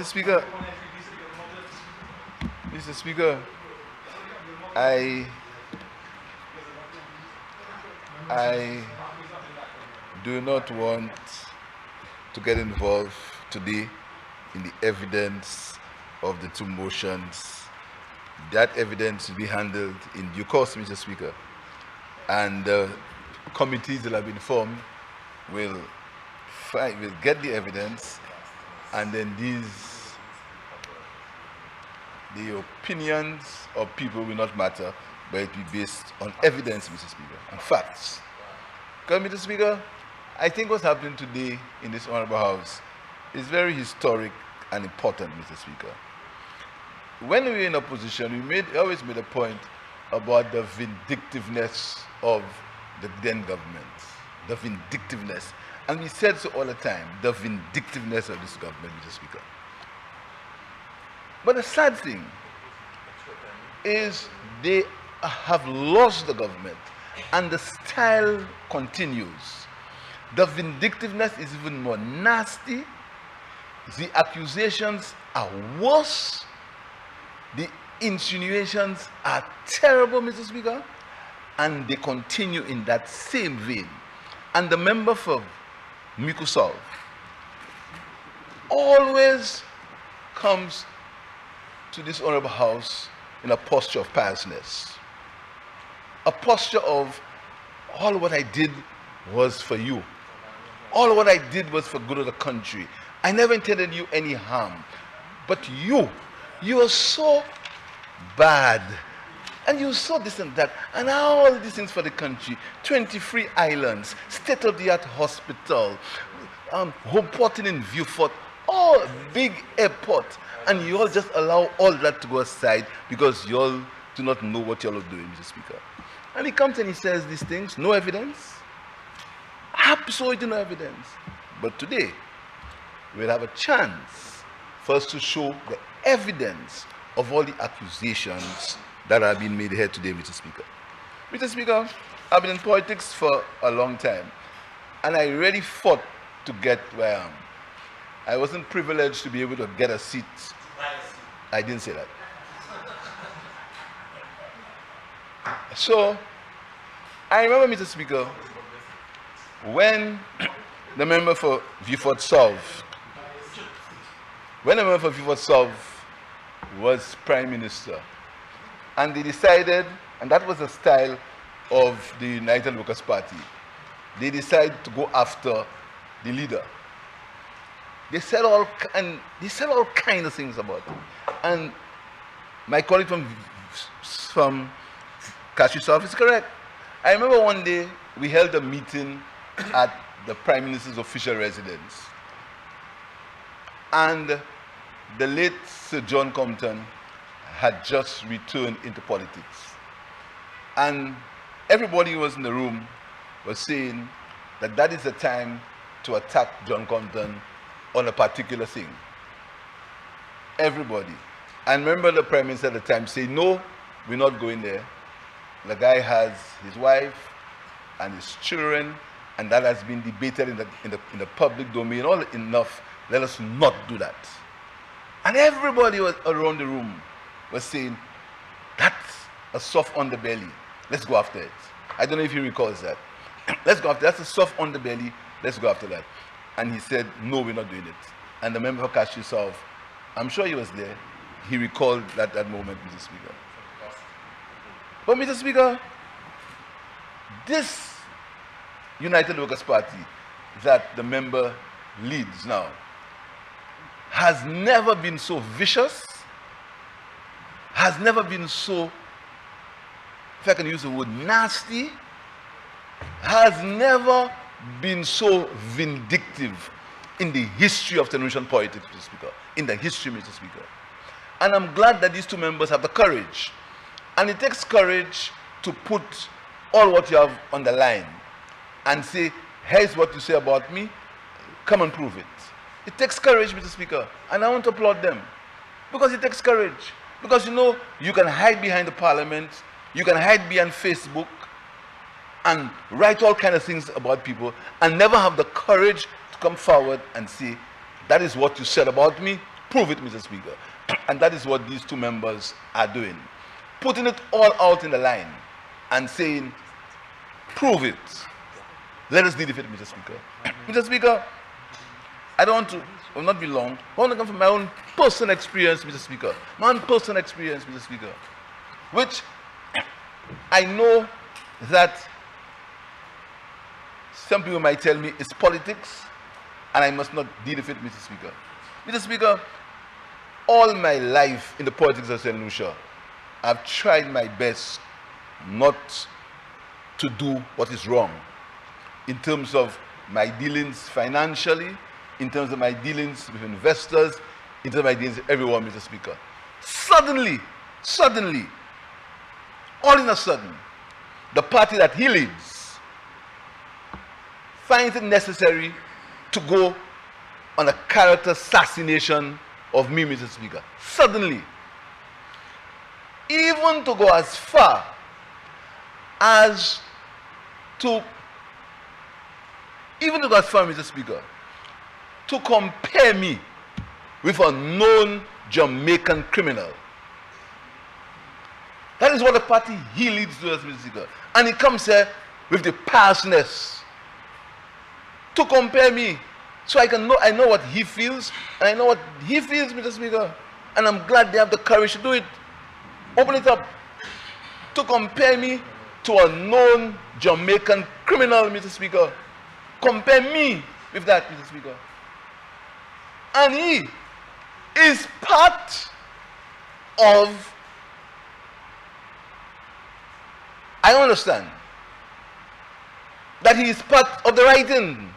Mr. Speaker, I do not want to get involved today in the evidence of the two motions. That evidence will be handled in due course, Mr. Speaker. And committees that have been formed will get the evidence, and then the opinions of people will not matter, but it will be based on evidence, Mr. Speaker, and facts. Because, Mr. Speaker, I think what's happening today in this Honorable House is very historic and important, Mr. Speaker. When we were in opposition, we always made a point about the vindictiveness of the then government, the vindictiveness. And we said so all the time, the vindictiveness of this government, Mr. Speaker. But the sad thing is they have lost the government, and the style continues. The vindictiveness is even more nasty. The accusations are worse. The insinuations are terrible, Mr. Speaker, and they continue in that same vein. And the member for Mikusov always comes to this Honorable House in a posture of piousness, a posture of all what I did was for you. All what I did was for good of the country. I never intended you any harm. But you are so bad. And you saw this and that, and all these things for the country. 23 islands, state-of-the-art hospital, home porting in Viewfort, all big airport. And you all just allow all that to go aside because you all do not know what you all are doing, Mr. Speaker. And he comes and he says these things, no evidence, absolutely no evidence. But today, we'll have a chance for us to show the evidence of all the accusations that have been made here today, Mr. Speaker. Mr. Speaker, I've been in politics for a long time, and I really fought to get where I am. I wasn't privileged to be able to get a seat. I didn't say that. So, I remember, Mr. Speaker, when the member for Viewfort South, was Prime Minister, and they decided, and that was the style of the United Workers' Party, they decided to go after the leader. They said all kinds of things about him. And my colleague from Cashier's office is correct. I remember one day we held a meeting at the Prime Minister's official residence. And the late Sir John Compton had just returned into politics. And everybody who was in the room was saying that that is the time to attack John Compton on a particular thing. Everybody. And remember the Prime Minister at the time saying, no, we're not going there. The guy has his wife and his children, and that has been debated in the public domain all enough. Let us not do that. And everybody was around the room was saying, that's a soft underbelly. Let's go after it. I don't know if he recalls that. Let's go after that. That's a soft underbelly. Let's go after that. And he said, no, we're not doing it. And the member for Cashier's South, I'm sure he was there. He recalled that moment, Mr. Speaker. But, Mr. Speaker, this United Workers' Party that the member leads now has never been so vicious, has never been so, if I can use the word, nasty, has never been so vindictive in the history of Tenorian politics, Mr. Speaker. In the history, Mr. Speaker. And I'm glad that these two members have the courage. And it takes courage to put all what you have on the line and say, here's what you say about me, come and prove it. It takes courage, Mr. Speaker, and I want to applaud them. Because it takes courage. Because, you know, you can hide behind the parliament, you can hide behind Facebook, and write all kinds of things about people, and never have the courage to come forward and say, that is what you said about me, prove it, Mr. Speaker. And that is what these two members are doing. Putting it all out in the line and saying, prove it. Let us deal with it, Mr. Speaker. Mr. Speaker, I don't want to, will not be long. I want to come from my own personal experience, Mr. Speaker. My own personal experience, Mr. Speaker. Which I know that some people might tell me it's politics and I must not deal with it, Mr. Speaker. Mr. Speaker, all my life in the politics of St. Lucia, I've tried my best not to do what is wrong in terms of my dealings financially, in terms of my dealings with investors, in terms of my dealings with everyone, Mr. Speaker. Suddenly, all in a sudden, the party that he leads finds it necessary to go on a character assassination of me, Mr. Speaker. Suddenly. Even to go as far as to, Mr. Speaker, to compare me with a known Jamaican criminal. That is what the party he leads to us, Mr. Speaker. And he comes here with the parseness to compare me. So I know what he feels, and I know what he feels, Mr. Speaker. And I'm glad they have the courage to do it. Open it up. To compare me to a known Jamaican criminal, Mr. Speaker. Compare me with that, Mr. Speaker. And he is part of, I understand that he is part of the writing.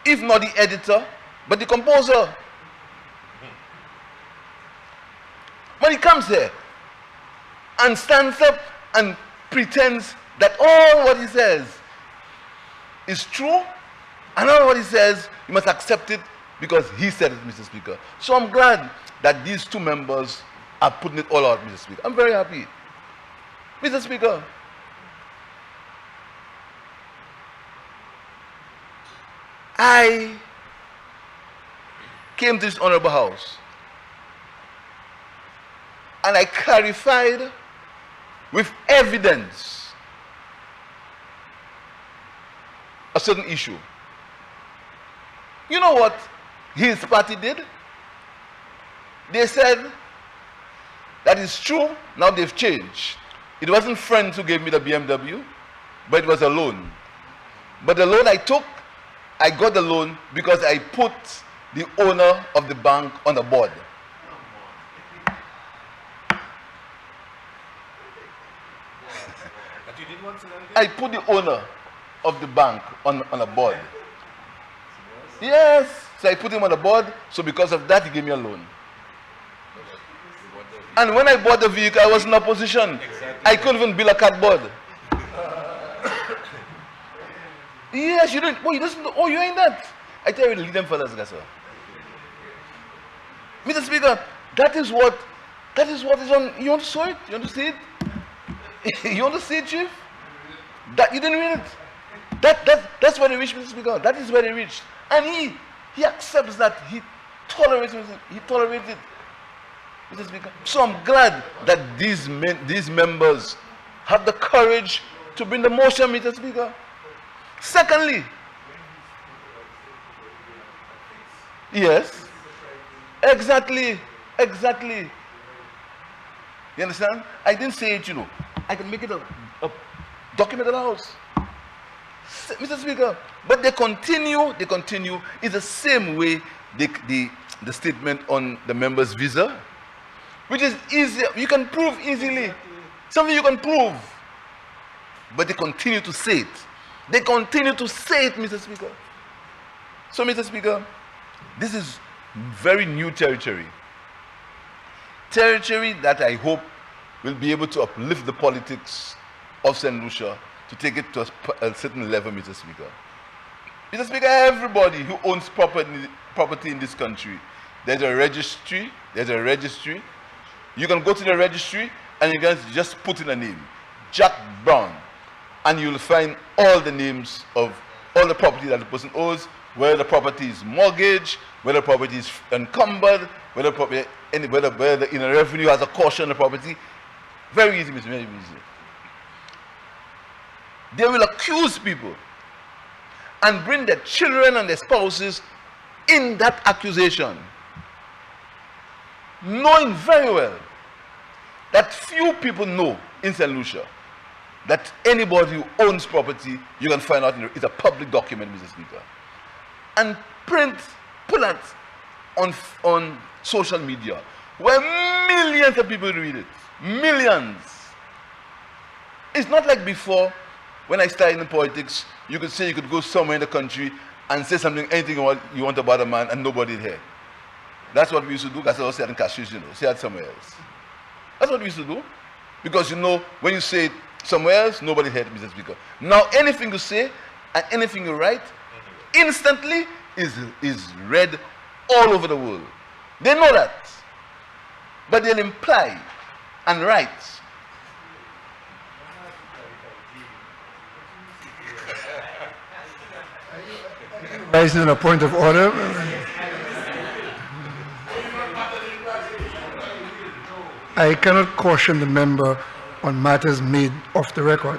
If not the editor, but the composer. When he comes here and stands up and pretends that all what he says is true, and all what he says, you must accept it because he said it, Mr. Speaker. So I'm glad that these two members are putting it all out, Mr. Speaker. I'm very happy. Mr. Speaker, I came to this honorable house and I clarified with evidence a certain issue. You know what his party did? They said that is true, now they've changed. It wasn't friends who gave me the BMW, but it was a loan. But the loan I took, I got the loan because I put the owner of the bank on the board. I put the owner of the bank on a board. Yes, so I put him on the board, so because of that he gave me a loan. And when I bought the vehicle, I was in opposition. I couldn't even build a cardboard. Yes, you didn't. Oh, you doesn't. Oh, you ain't that. I tell you, lead them fellas, guys. Mr. Speaker, that is what is on. You want to saw it? You want to see it? You want to see it, Chief? That you didn't read it. That's where they reached, Mr. Speaker. That is where they reached, and he accepts that. He tolerates it. He tolerates it, Mr. Speaker. So I'm glad that these members have the courage to bring the motion, Mr. Speaker. Secondly, yes, exactly. You understand? I didn't say it, I can make it a document in the house. Mr. Speaker, but they continue. It's the same way the statement on the member's visa, which is easy. You can prove easily. Something you can prove. But they continue to say it. They continue to say it, Mr. Speaker. So, Mr. Speaker, this is very new territory. Territory that I hope will be able to uplift the politics of St. Lucia to take it to a certain level, Mr. Speaker. Mr. Speaker, everybody who owns property in this country, there's a registry. You can go to the registry and you can just put in a name, Jack Brown, and you'll find all the names of all the property that the person owns, whether the property is mortgaged, whether the property is encumbered, whether the inner revenue has a caution on the property. Very easy, Mr. Very easy. They will accuse people and bring their children and their spouses in that accusation, knowing very well that few people know in St. Lucia that anybody who owns property, you can find out it's a public document, Mr. Speaker. And put that on social media, where millions of people read it. Millions. It's not like before, when I started in politics, you could go somewhere in the country and say anything you want about a man, and nobody'd hear. That's what we used to do. That's what I said in Cashews, say it somewhere else. That's what we used to do. Because when you say it somewhere else, nobody heard it, Mr. Speaker. Now anything you say and anything you write instantly is read all over the world. They know that. But they'll imply and write. Raising a point of order. I cannot caution the member on matters made off the record.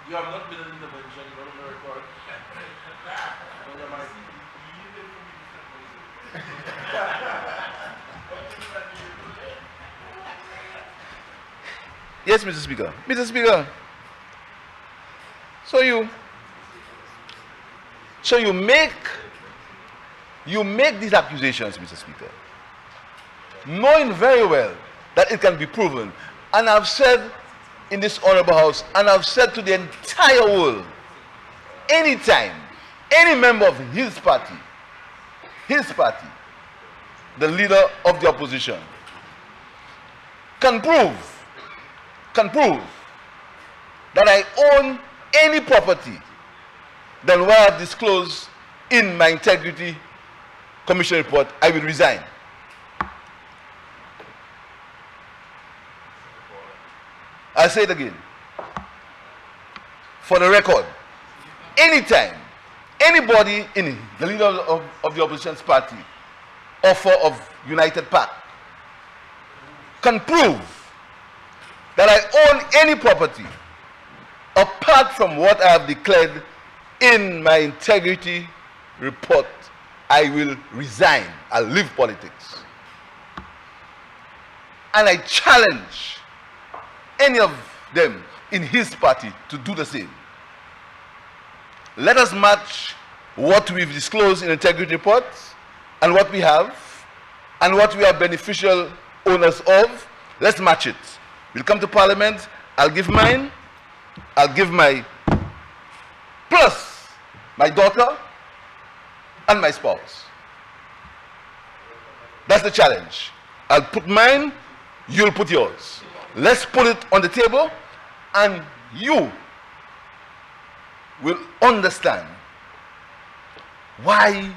You have not been an intervention, you don't know record. Yes, Mr. Speaker. Mr. Speaker. So you make these accusations, Mr. Speaker, knowing very well that it can be proven. And I've said in this honorable house, and I've said to the entire world, anytime any member of his party, the leader of the opposition, can prove that I own any property than what I have disclosed in my integrity commission report, I will resign. I'll say it again. For the record, anytime anybody in the leader of the opposition's party, offer of United Pact, can prove that I own any property apart from what I have declared in my integrity report, I will resign. I'll leave politics. And I challenge any of them in his party to do the same. Let us match what we've disclosed in integrity reports and what we have and what we are beneficial owners of. Let's match it. We'll come to Parliament. I'll give mine. I'll give my plus my daughter and my spouse. That's the challenge. I'll put mine, you'll put yours. Let's put it on the table, and you will understand why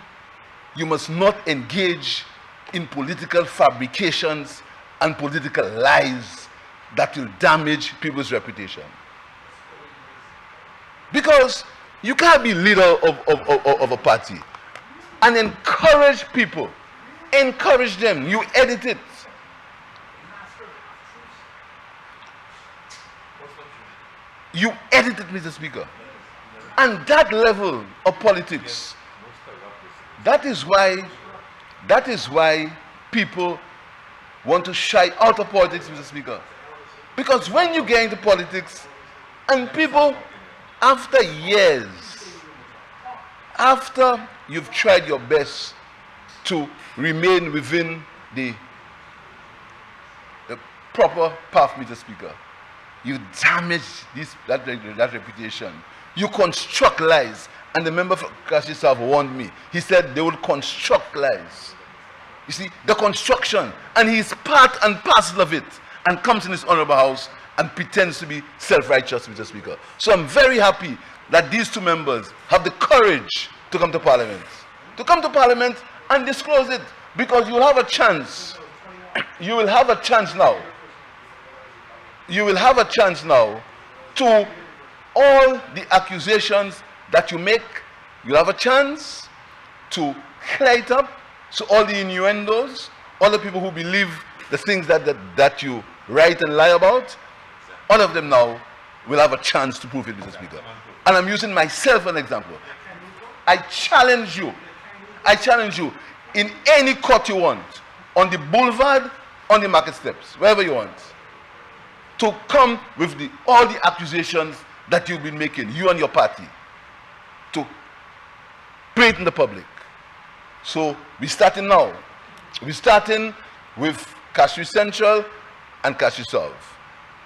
you must not engage in political fabrications and political lies that will damage people's reputation. Because you can't be leader of a party and encourage people, encourage them, you edit it. You edit it, Mr. Speaker. And that level of politics, that is why people want to shy out of politics, Mr. Speaker. Because when you get into politics, and people, after years, after you've tried your best to remain within the proper path, Mr. Speaker, you damage that reputation. You construct lies. And the member for Cashews have warned me. He said they will construct lies. You see, the construction. And he is part and parcel of it. And comes in this honorable house and pretends to be self-righteous, Mr. Speaker. So I'm very happy that these two members have the courage to come to Parliament. To come to Parliament and disclose it. Because you'll have a chance. you will have a chance now. You will have a chance now to all the accusations that you make. You'll have a chance to clear it up. So all the innuendos, all the people who believe the things that you write and lie about, all of them now will have a chance to prove it, Mr. Speaker. And I'm using myself as an example. I challenge you in any court you want, on the boulevard, on the market steps, wherever you want, to come with all the accusations that you've been making, you and your party, to play it in the public. So we're starting now. We're starting with Cashew Central and Cashew South.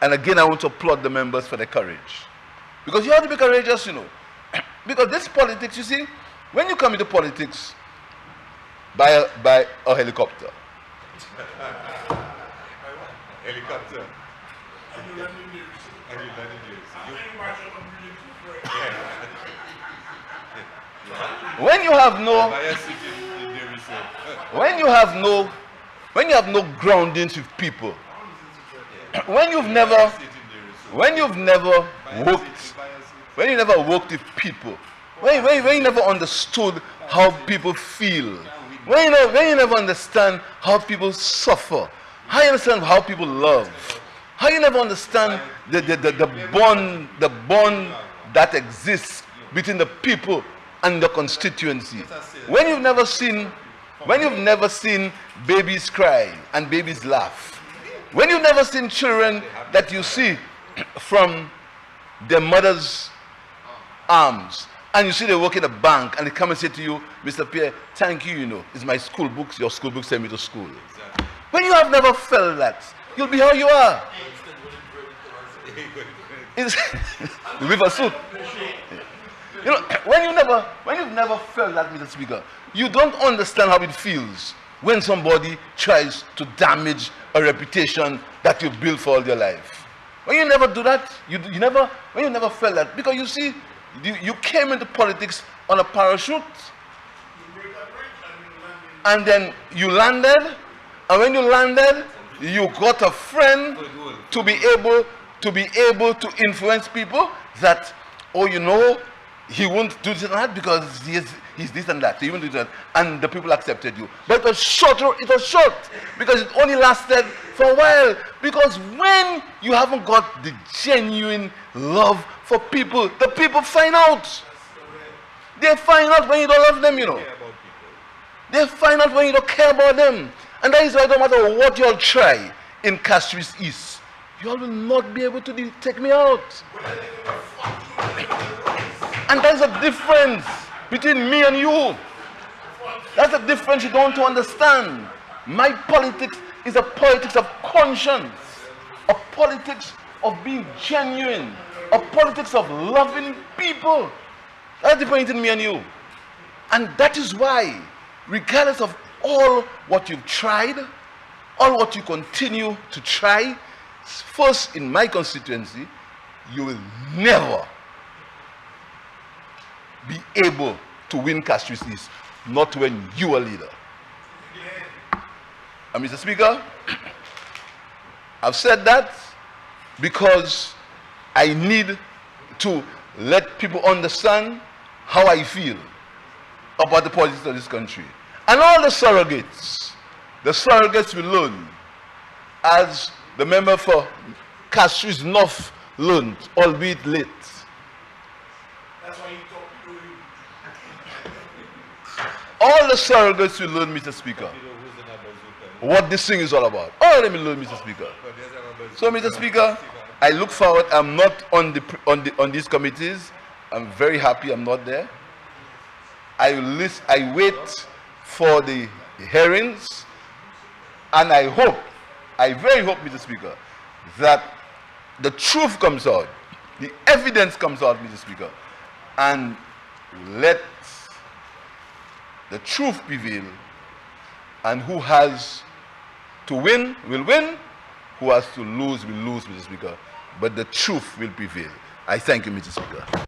And again, I want to applaud the members for their courage. Because you have to be courageous, you know. Because this politics, you see, when you come into politics by a helicopter. Helicopter. When you have no groundings with people, when you've never worked with people, when you never understood how people feel, when you never understand how people suffer, how you understand how people love, how you never understand the bond that exists between the people and the constituency. When you've never seen babies cry and babies laugh, when you've never seen children that you see from their mother's arms, and you see they work in a bank and they come and say to you, Mr. Pierre, thank you, you know, it's my school books, your school books send me to school. Exactly. When you have never felt that, you'll be how you are. With a suit. You know, when you've never felt that, Mr. Speaker, you don't understand how it feels when somebody tries to damage a reputation that you built for all your life. When you never do that, when you never felt that, because you see, you came into politics on a parachute, and then you landed, and when you landed, you got a friend to be able to influence people that, oh, you know, he won't do this and that because he's this and that. So he won't do that, and the people accepted you. But it was short because it only lasted for a while. Because when you haven't got the genuine love for people, the people find out. They find out when you don't love them, you know. They find out when you don't care about them. And that is why no matter what you'll try in Castries East, you all will not be able to take me out. And there's a difference between me and you. That's a difference you don't want to understand. My politics is a politics of conscience, a politics of being genuine, a politics of loving people. That's the difference between me and you. And that is why, regardless of all what you've tried, all what you continue to try, first in my constituency, you will never be able to win Castries East, not when you are leader. And Mr. Speaker, I've said that because I need to let people understand how I feel about the politics of this country. And all the surrogates will learn, as the member for Castries North learned, albeit late. That's why you talk to you. All the surrogates will learn, Mr. Speaker, what this thing is all about. All of them will learn, Mr. Speaker. So, Mr. Speaker, I look forward. I'm not on these committees. I'm very happy I'm not there. I wait for the hearings, and I very hope, Mr. Speaker, that the truth comes out, the evidence comes out, Mr. Speaker, and let the truth prevail, and who has to win will win, who has to lose will lose, Mr. Speaker, but the truth will prevail. I thank you, Mr. Speaker.